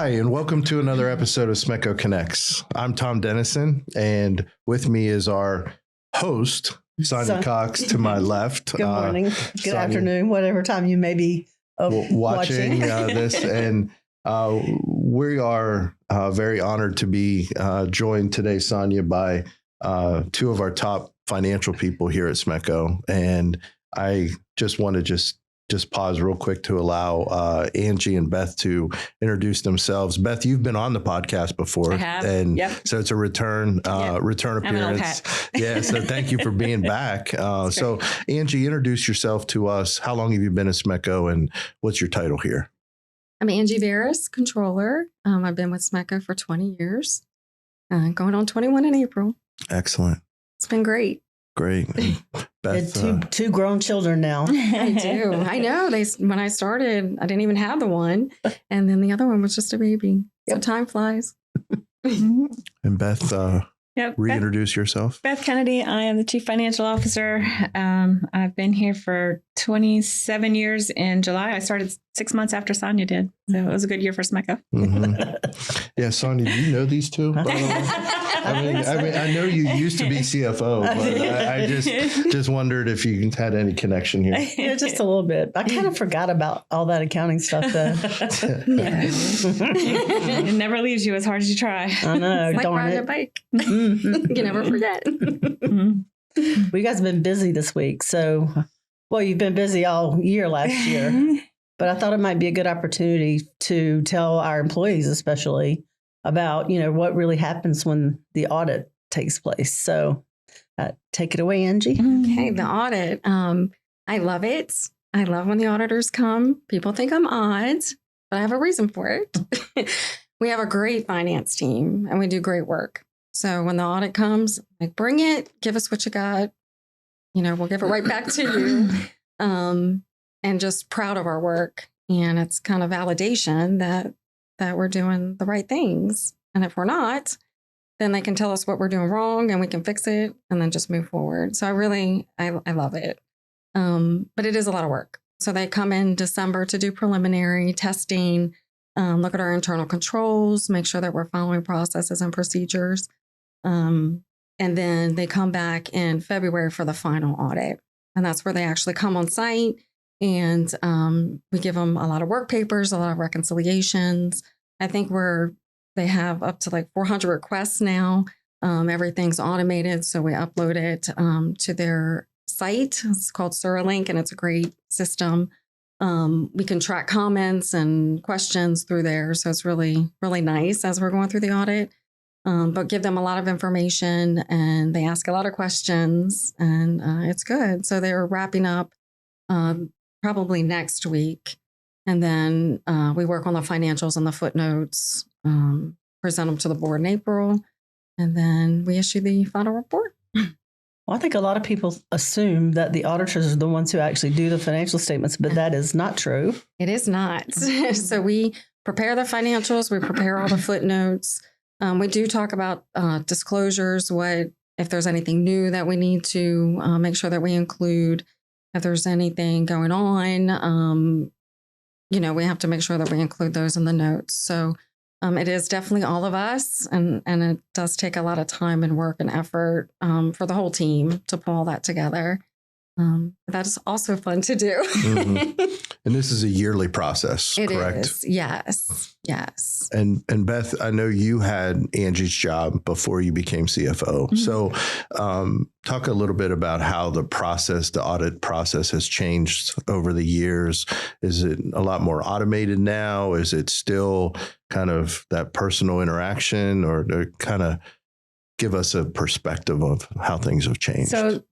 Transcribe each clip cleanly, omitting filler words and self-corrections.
Hi, and welcome to another episode of SMECO Connects. I'm Tom Dennison, and with me is our host, Sonja Cox, to my left. Good morning, good afternoon, whatever time you may be watching this. And we are very honored to be joined today, Sonja, by two of our top financial people here at SMECO. And I just want to just pause real quick to allow Angie and Beth to introduce themselves. Beth, you've been on the podcast before. I have. And so it's a return appearance. Yeah. So thank you for being back. So Angie, introduce yourself to us. How long have you been at SMECO and what's your title here? I'm Angie Verras, controller. I've been with SMECO for 20 years, going on 21 in April. Excellent. It's been great. Great. Beth, two grown children now. I do. I know. When I started, I didn't even have the one. And then the other one was just a baby. So time flies. And Beth, reintroduce yourself. Beth Kennedy. I am the Chief Financial Officer. I've been here for 27 years in July. I started 6 months after Sonja did. So it was a good year for SMECO. Yeah, Sonja, do you know these two? I know you used to be CFO, but I just wondered if you had any connection here. Yeah, just a little bit. I kind of forgot about all that accounting stuff, though. It never leaves you as hard as you try. I know. It's like darn riding it. a bike. You never forget. Well, you guys have been busy this week. So, well, you've been busy all year last year. But I thought it might be a good opportunity to tell our employees, especially, about, what really happens when the audit takes place. So take it away, Angie. Okay, the audit. I love it. I love when the auditors come. People think I'm odd, but I have a reason for it. We have a great finance team and we do great work. So when the audit comes, like, bring it, give us what you got. We'll give it right back to you. And just proud of our work. And it's kind of validation that we're doing the right things. And if we're not, then they can tell us what we're doing wrong and we can fix it and then just move forward. So I love it. But it is a lot of work. So they come in December to do preliminary testing, look at our internal controls, make sure that we're following processes and procedures. And then they come back in February for the final audit. And that's where they actually come on site. And we give them a lot of work papers, a lot of reconciliations. I think they have up to like 400 requests now. Everything's automated. So we upload it to their site. It's called Suralink, and it's a great system. We can track comments and questions through there. So it's really, really nice as we're going through the audit. But give them a lot of information and they ask a lot of questions and it's good. So they're wrapping up probably next week. And then we work on the financials and the footnotes, present them to the board in April, and then we issue the final report. Well, I think a lot of people assume that the auditors are the ones who actually do the financial statements, but that is not true. It is not. So we prepare the financials, we prepare all the footnotes. We do talk about disclosures, if there's anything new that we need to make sure that we include. If there's anything going on, we have to make sure that we include those in the notes. So it is definitely all of us. And it does take a lot of time and work and effort for the whole team to pull all that together. That is also fun to do. Mm-hmm. And this is a yearly process, correct? It is. Yes. And Beth, I know you had Angie's job before you became CFO. Mm-hmm. So talk a little bit about how the audit process has changed over the years. Is it a lot more automated now? Is it still kind of that personal interaction, or kind of give us a perspective of how things have changed? So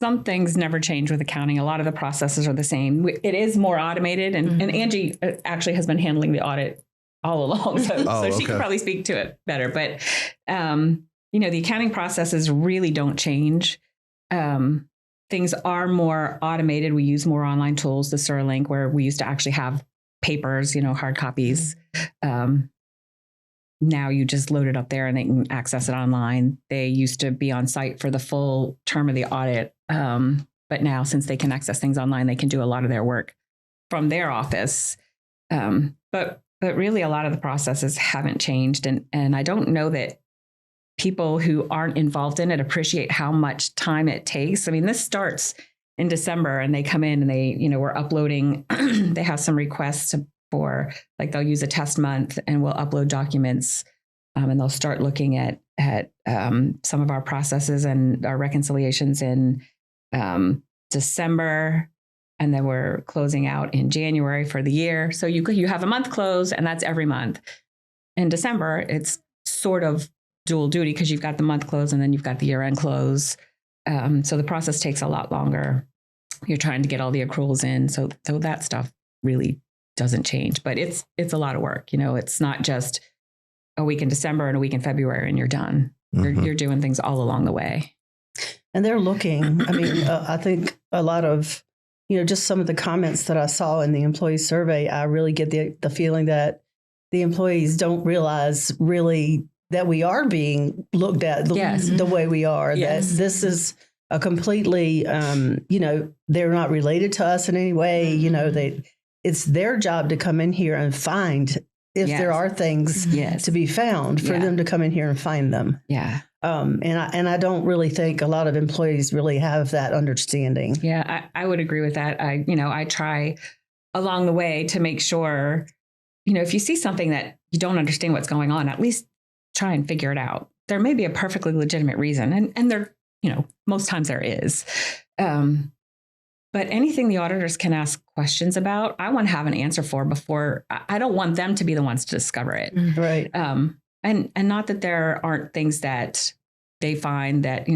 some things never change with accounting. A lot of the processes are the same. It is more automated. And Angie actually has been handling the audit all along. So she can probably speak to it better. But, the accounting processes really don't change. Things are more automated. We use more online tools, the Suralink, where we used to actually have papers, hard copies. Now you just load it up there and they can access it online. They used to be on site for the full term of the audit. But now, since they can access things online, they can do a lot of their work from their office. But really a lot of the processes haven't changed. And I don't know that people who aren't involved in it appreciate how much time it takes. I mean, this starts in December and they come in and they, we're uploading, they have some requests for, like, they'll use a test month and we'll upload documents, and they'll start looking at some of our processes and our reconciliations in December. And then we're closing out in January for the year. So you have a month close, and that's every month. In December, it's sort of dual duty because you've got the month close and then you've got the year-end close. So the process takes a lot longer. You're trying to get all the accruals in. So that stuff really doesn't change, but it's a lot of work. It's not just a week in December and a week in February and you're done. Mm-hmm. You're doing things all along the way. And they're looking, I think a lot of, just some of the comments that I saw in the employee survey, I really get the feeling that the employees don't realize really that we are being looked at the way we are, that this is a completely, they're not related to us in any way. It's their job to come in here and find if there are things to be found for them to come in here and find them. Yeah. And I don't really think a lot of employees really have that understanding. Yeah, I would agree with that. I try along the way to make sure, if you see something that you don't understand what's going on, at least try and figure it out. There may be a perfectly legitimate reason, and there, most times there is. But anything the auditors can ask questions about, I want to have an answer for before. I don't want them to be the ones to discover it. Right. And not that there aren't things that they find that,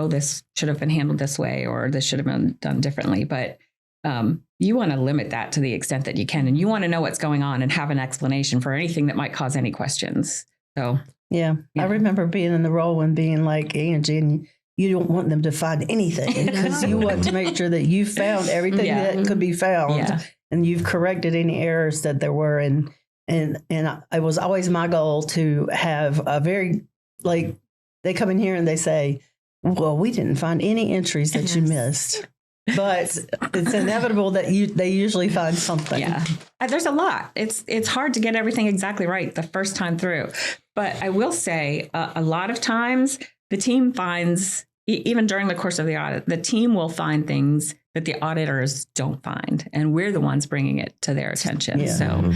this should have been handled this way or this should have been done differently. But you want to limit that to the extent that you can. And you want to know what's going on and have an explanation for anything that might cause any questions. So, yeah. I remember being in the role and being like, Angie, and you don't want them to find anything because you want to make sure that you found everything that could be found and you've corrected any errors that there were. And it was always my goal to have a very, they come in here and they say, well, we didn't find any entries that you missed. But it's inevitable that they usually find something. Yeah, there's a lot. It's hard to get everything exactly right the first time through. But I will say a lot of times the team finds, even during the course of the audit, the team will find things that the auditors don't find. And we're the ones bringing it to their attention. Yeah. So,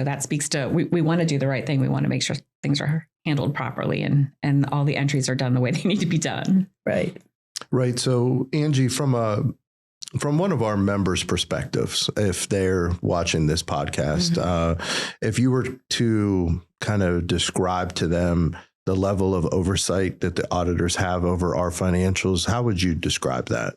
that speaks to, we want to do the right thing. We want to make sure things are handled properly and all the entries are done the way they need to be done. Right. Right. So, Angie, from one of our members' perspectives, if they're watching this podcast, if you were to kind of describe to them the level of oversight that the auditors have over our financials, how would you describe that?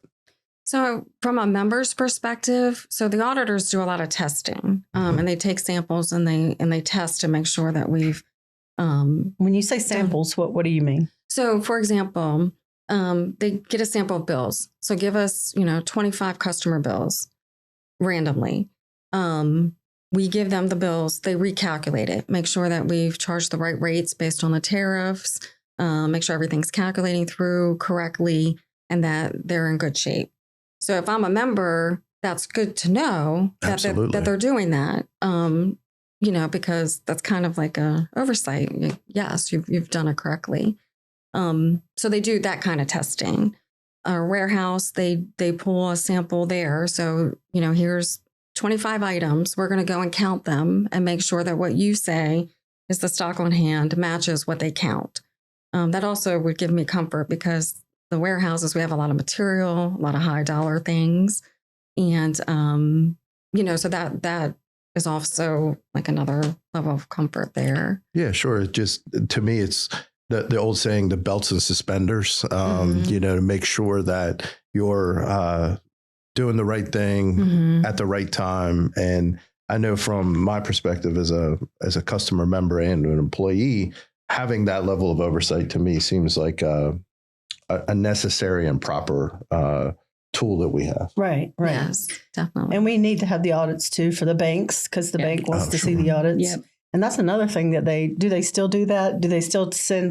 So from a member's perspective, so the auditors do a lot of testing, and they take samples and they test to make sure that we've. When you say samples, what do you mean? So, for example, they get a sample of bills. So give us, 25 customer bills randomly. We give them the bills, they recalculate it, make sure that we've charged the right rates based on the tariffs, make sure everything's calculating through correctly and that they're in good shape. So if I'm a member, that's good to know that they're doing that, because that's kind of like a oversight. Yes, you've done it correctly. So they do that kind of testing. Our warehouse, they pull a sample there. So, here's 25 items. We're going to go and count them and make sure that what you say is the stock on hand matches what they count. That also would give me comfort because the warehouses, we have a lot of material, a lot of high dollar things. And, so that is also like another level of comfort there. Yeah, sure. It just, to me, it's the old saying, the belts and suspenders, to make sure that you're doing the right thing at the right time. And I know from my perspective as a customer member and an employee, having that level of oversight to me seems like a necessary and proper tool that we have. Right. Yes, definitely. And we need to have the audits too for the banks because the bank wants to see the audits. Yep. And that's another thing that they still do that? Do they still send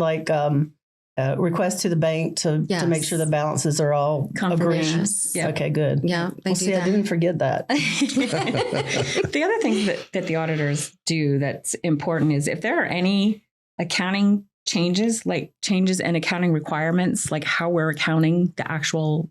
request to the bank to make sure the balances are all agreed? Yes. Yeah. Okay, good. Yeah. Well, see, I didn't forget that. The other thing that the auditors do that's important is if there are any accounting changes, like changes in accounting requirements, like how we're accounting the actual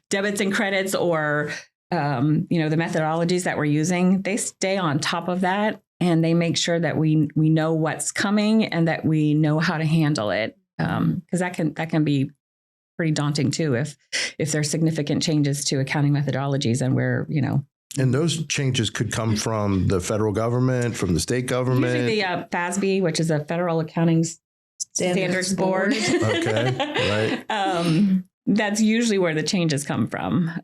debits and credits or, the methodologies that we're using, they stay on top of that and they make sure that we know what's coming and that we know how to handle it. Because that can be pretty daunting too if there's significant changes to accounting methodologies and we're, And those changes could come from the federal government, from the state government. Usually the FASB, which is a Federal Accounting Standards Board. Okay, right. That's usually where the changes come from.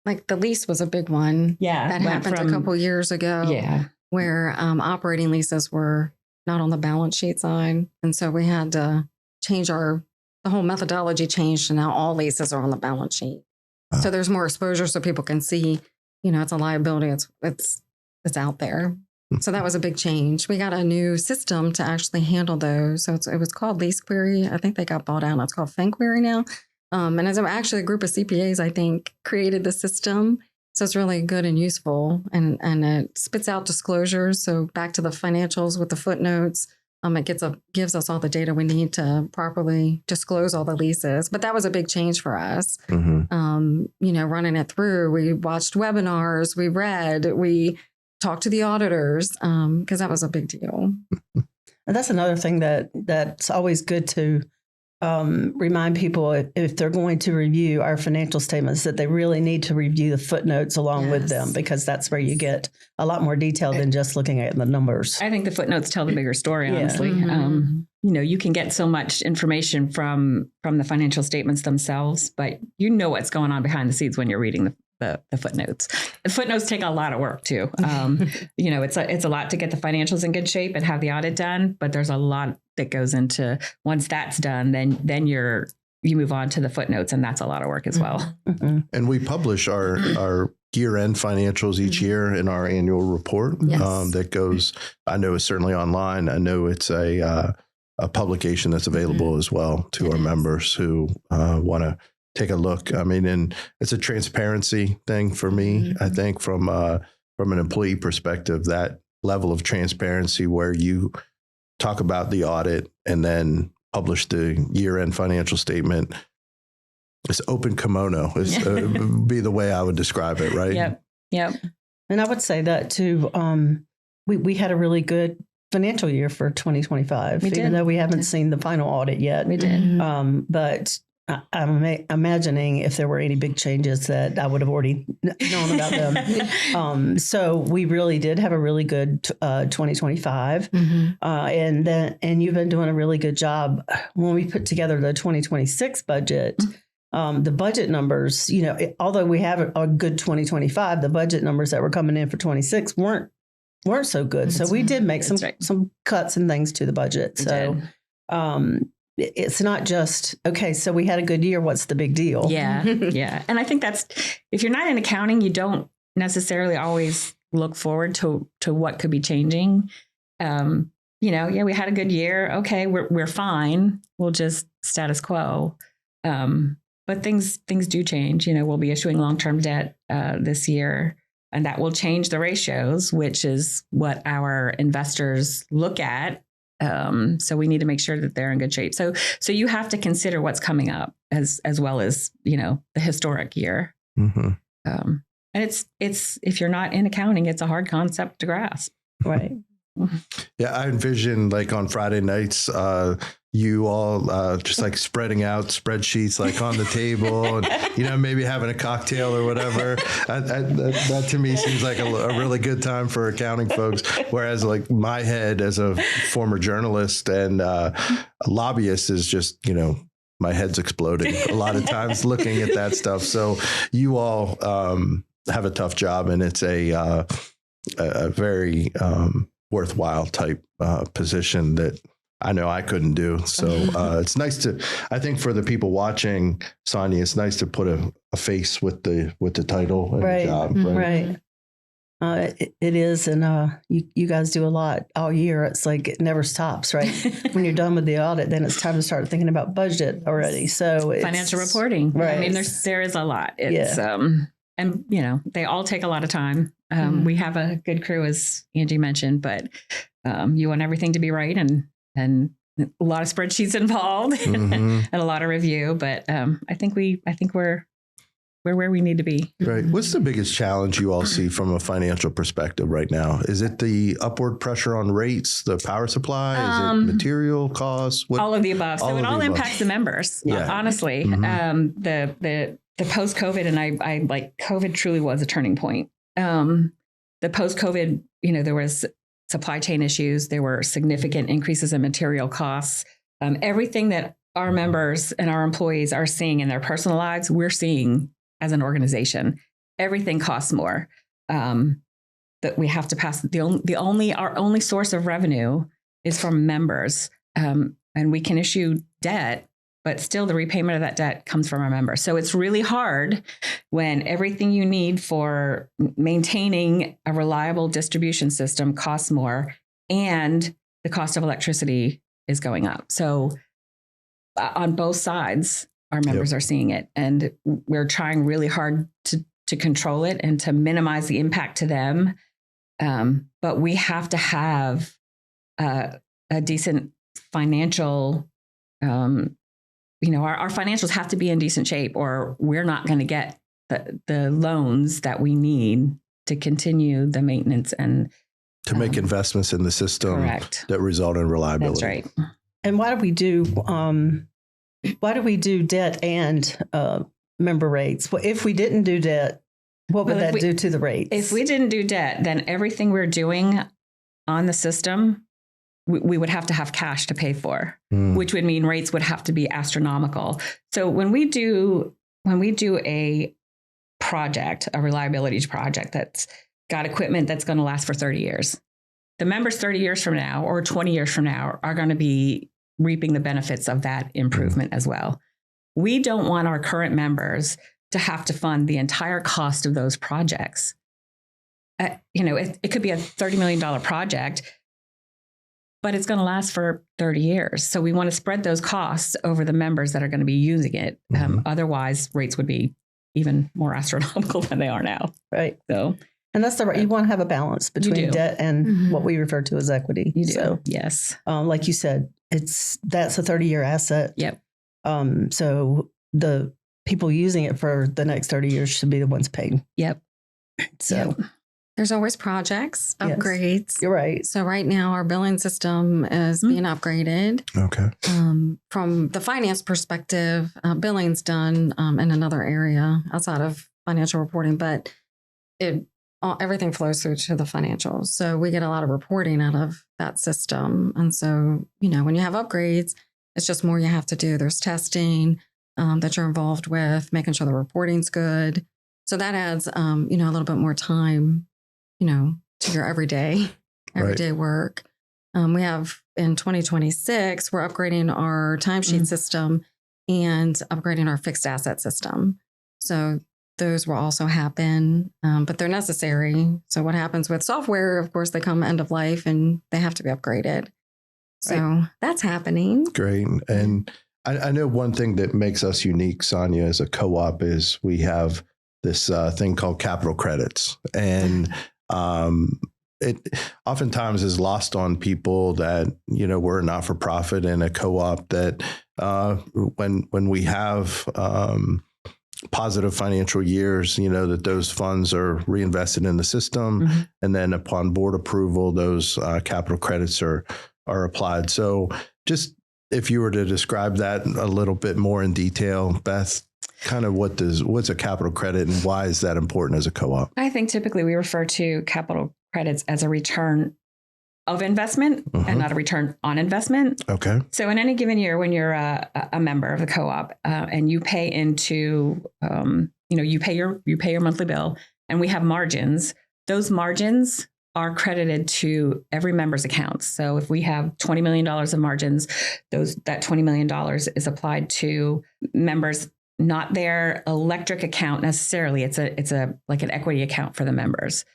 Like the lease was a big one. Yeah, that happened a couple years ago. Yeah, where operating leases were not on the balance sheet side. And so we had to change the whole methodology changed and now all leases are on the balance sheet. So there's more exposure so people can see, it's a liability. It's out there. So that was a big change. We got a new system to actually handle those. So it was called Lease Query. I think they got bought out. It's called FinQuery now. And as actually a group of CPAs, I think, created the system. So it's really good and useful, and it spits out disclosures. So back to the financials with the footnotes, it gives us all the data we need to properly disclose all the leases. But that was a big change for us. Mm-hmm. Running it through, we watched webinars, we read, we talked to the auditors because that was a big deal. And that's another thing that's always good to remind people if they're going to review our financial statements that they really need to review the footnotes along with them, because that's where you get a lot more detail than just looking at the numbers. I think the footnotes tell the bigger story, honestly. Mm-hmm. You can get so much information from the financial statements themselves, but what's going on behind the scenes when you're reading the footnotes. The footnotes take a lot of work too. It's a lot to get the financials in good shape and have the audit done, but there's a lot that goes into, once that's done, then you move on to the footnotes, and that's a lot of work as well. Mm-hmm. And we publish our year-end financials each year in our annual report. Yes. That goes, I know it's certainly online. I know it's a publication that's available as well to our members who want to take a look. I mean, and it's a transparency thing for me. I think from an employee perspective, that level of transparency where you talk about the audit and then publish the year-end financial statement. It's open kimono would be the way I would describe it, right? Yep. And I would say that too. We had a really good financial year for 2025, even though we haven't seen the final audit yet. We did. But I'm imagining if there were any big changes that I would have already known about them. So we really did have a really good 2025. And you've been doing a really good job. When we put together the 2026 budget, the budget numbers, although we have a good 2025, the budget numbers that were coming in for 26 weren't so good. So we did make some cuts and things to the budget. So it's not just, okay, so we had a good year. What's the big deal? Yeah. And I think that's, if you're not in accounting, you don't necessarily always look forward to what could be changing. We had a good year. Okay, we're fine. We'll just status quo. But things do change. We'll be issuing long-term debt this year, and that will change the ratios, which is what our investors look at. So we need to make sure that they're in good shape. So you have to consider what's coming up as well as, the historic year. Mm-hmm. And it's if you're not in accounting, it's a hard concept to grasp. Right. Yeah, I envision like on Friday nights, you all just like spreading out spreadsheets like on the table and, maybe having a cocktail or whatever. That to me seems like a really good time for accounting folks. Whereas like my head as a former journalist and a lobbyist is just, my head's exploding a lot of times looking at that stuff. So you all have a tough job, and it's a very worthwhile type position that I know I couldn't do. So it's nice to, I think for the people watching, Sonja, it's nice to put a face with the title and right. job. Right. It is, and you guys do a lot all year. It's like it never stops, right? When you're done with the audit, then it's time to start thinking about budget already. So it's, financial reporting, right? I mean, there is a lot. It's and they all take a lot of time. We have a good crew, as Angie mentioned, but you want everything to be right, and a lot of spreadsheets involved and a lot of review. But I think we're where we need to be. Right. What's the biggest challenge you all see from a financial perspective right now? Is it the upward pressure on rates, the power supply? Is it material costs? All of the above. So it all impacts the members, honestly. The post-COVID, and I like COVID truly was a turning point. The post-COVID, there was supply chain issues. There were significant increases in material costs. Everything that our members and our employees are seeing in their personal lives, we're seeing as an organization. Everything costs more. That we have to pass. Our only source of revenue is from members, and we can issue debt, but still the repayment of that debt comes from our members. So it's really hard when everything you need for maintaining a reliable distribution system costs more, and the cost of electricity is going up. So on both sides, our members are seeing it, and we're trying really hard to control it and to minimize the impact to them. But we have to have a decent financial, our financials have to be in decent shape, or we're not going to get the loans that we need to continue the maintenance and to make investments in the system that result in reliability. That's right. And why do we do debt and member rates? Well, if we didn't do debt, what would that do to the rates? If we didn't do debt, then everything we're doing on the system, we would have to have cash to pay for, which would mean rates would have to be astronomical. So when we do a project, a reliability project that's got equipment that's going to last for 30 years, the members 30 years from now or 20 years from now are going to be reaping the benefits of that improvement as well. We don't want our current members to have to fund the entire cost of those projects. It could be a $30 million project, but it's going to last for 30 years. So we want to spread those costs over the members that are going to be using it. Otherwise, rates would be even more astronomical than they are now. Right. So, and that's you want to have a balance between debt and what we refer to as equity. You do. So, yes. Like you said, that's a 30-year asset. Yep. So the people using it for the next 30 years should be the ones paying. Yep. So there's always projects, upgrades. Yes, you're right. So right now our billing system is being upgraded. Okay. From the finance perspective, billing's done in another area outside of financial reporting, but everything flows through to the financials. So we get a lot of reporting out of that system. And so, when you have upgrades, it's just more you have to do. There's testing that you're involved with, making sure the reporting's good. So that adds, a little bit more time, to your everyday work. We have in 2026, we're upgrading our timesheet system and upgrading our fixed asset system. So those will also happen, but they're necessary. So what happens with software, of course, they come end of life and they have to be upgraded. So that's happening. Great. And I know one thing that makes us unique, Sonja, as a co-op is we have this thing called capital credits. And it oftentimes is lost on people that, we're a not-for-profit and a co-op that when we have positive financial years, that those funds are reinvested in the system. And then upon board approval, those capital credits are applied. So just if you were to describe that a little bit more in detail, Beth, kind of what's a capital credit and why is that important as a co-op? I think typically we refer to capital credits as a return of investment and not a return on investment. Okay. So in any given year, when you're a member of the co-op and you pay into, you pay your monthly bill, and we have margins. Those margins are credited to every member's accounts. So if we have $20 million of margins, that $20 million is applied to members not their electric account necessarily. It's a like an equity account for the members.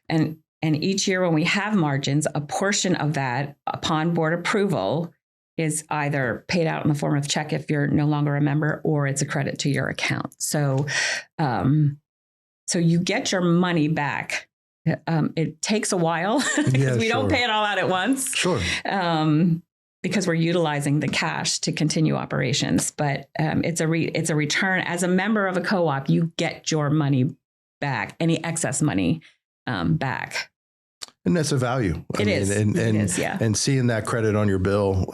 And each year when we have margins, a portion of that upon board approval is either paid out in the form of check if you're no longer a member, or it's a credit to your account. So, so you get your money back. It takes a while because we don't pay it all out at once. Sure. Because we're utilizing the cash to continue operations, but it's a return. As a member of a co-op, you get your money back, any excess money back. And that's a value. It is. And seeing that credit on your bill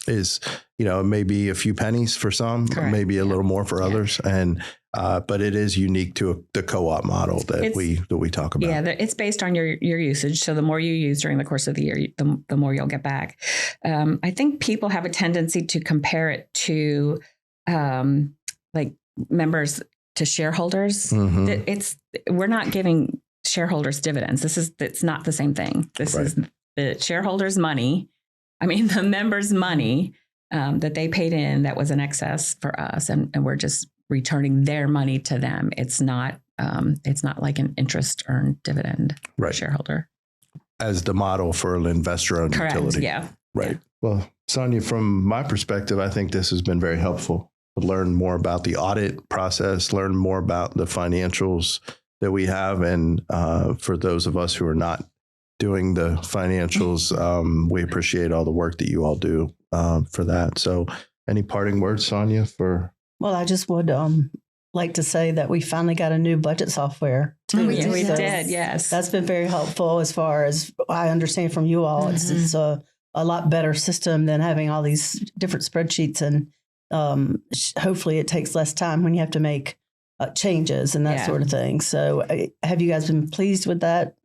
is, it may be a few pennies for some, maybe a little more for others. And but it is unique to the co-op model that we talk about. Yeah, it's based on your usage. So the more you use during the course of the year, the more you'll get back. I think people have a tendency to compare it to like members to shareholders. We're not giving shareholders dividends. It's not the same thing. This is the shareholders' money. I mean, the members' money that they paid in that was in excess for us, and we're just returning their money to them. It's not like an interest earned dividend for a shareholder. As the model for an investor-owned utility. Yeah. Right. Yeah. Well, Sonja, from my perspective, I think this has been very helpful to learn more about the audit process, learn more about the financials that we have. And for those of us who are not doing the financials, we appreciate all the work that you all do for that. So any parting words, Sonja, for... Well, I just would like to say that we finally got a new budget software too. We did, yes. That's been very helpful as far as I understand from you all. It's a lot better system than having all these different spreadsheets, and hopefully it takes less time when you have to make changes and that sort of thing. So have you guys been pleased with that?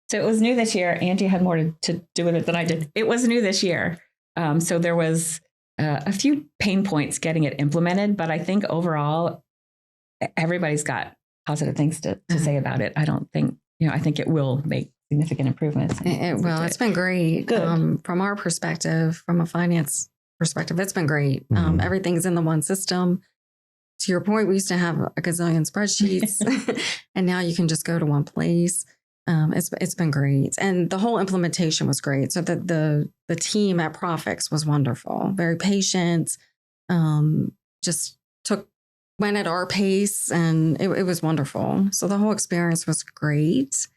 So it was new this year. Angie had more to do with it than I did. It was new this year. So there was a few pain points getting it implemented, but I think overall, everybody's got positive things to say about it. I don't think, I think it will make significant improvements. It's been great. From our perspective, from a finance perspective, it's been great. Everything's in the one system. To your point, we used to have a gazillion spreadsheets and now you can just go to one place. It's been great. And the whole implementation was great. So the team at Profix was wonderful, very patient, just went at our pace, and it was wonderful. So the whole experience was great.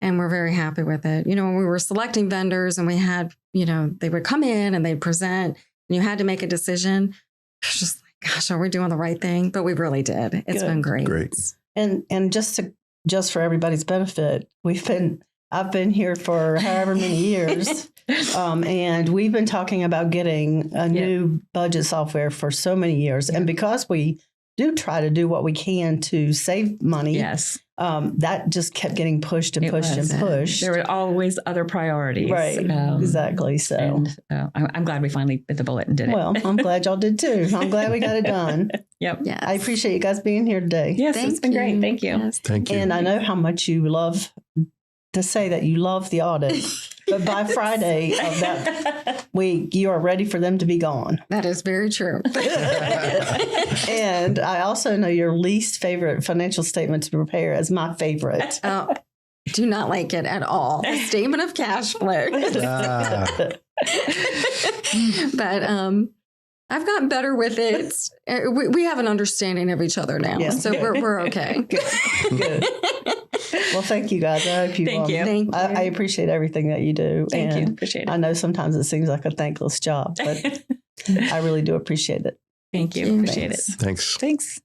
And we're very happy with it. When we were selecting vendors and we had, they would come in and they'd present and you had to make a decision. It was just like, gosh, are we doing the right thing? But we really did. It's been great. And just for everybody's benefit, I've been here for however many years, and we've been talking about getting a new budget software for so many years. And because we do try to do what we can to save money, that just kept getting pushed and pushed and pushed. There were always other priorities. Right, exactly. So and, I'm glad we finally bit the bullet and did it. Well, I'm glad y'all did too. I'm glad we got it done. Yep. Yes. I appreciate you guys being here today. Yes, it's been great. Thank you. Yes. Thank you. And I know how much you love to say that you love the audit, but by Friday of that week, you are ready for them to be gone. That is very true. And I also know your least favorite financial statement to prepare is my favorite. Do not like it at all. The statement of cash flow. But I've gotten better with it. We have an understanding of each other now, so we're okay. Good. Well, thank you guys. I hope you. Thank you. I appreciate everything that you do. Thank you. Appreciate it. I know sometimes it seems like a thankless job, but I really do appreciate it. Thank you. Appreciate it. Thanks. Thanks.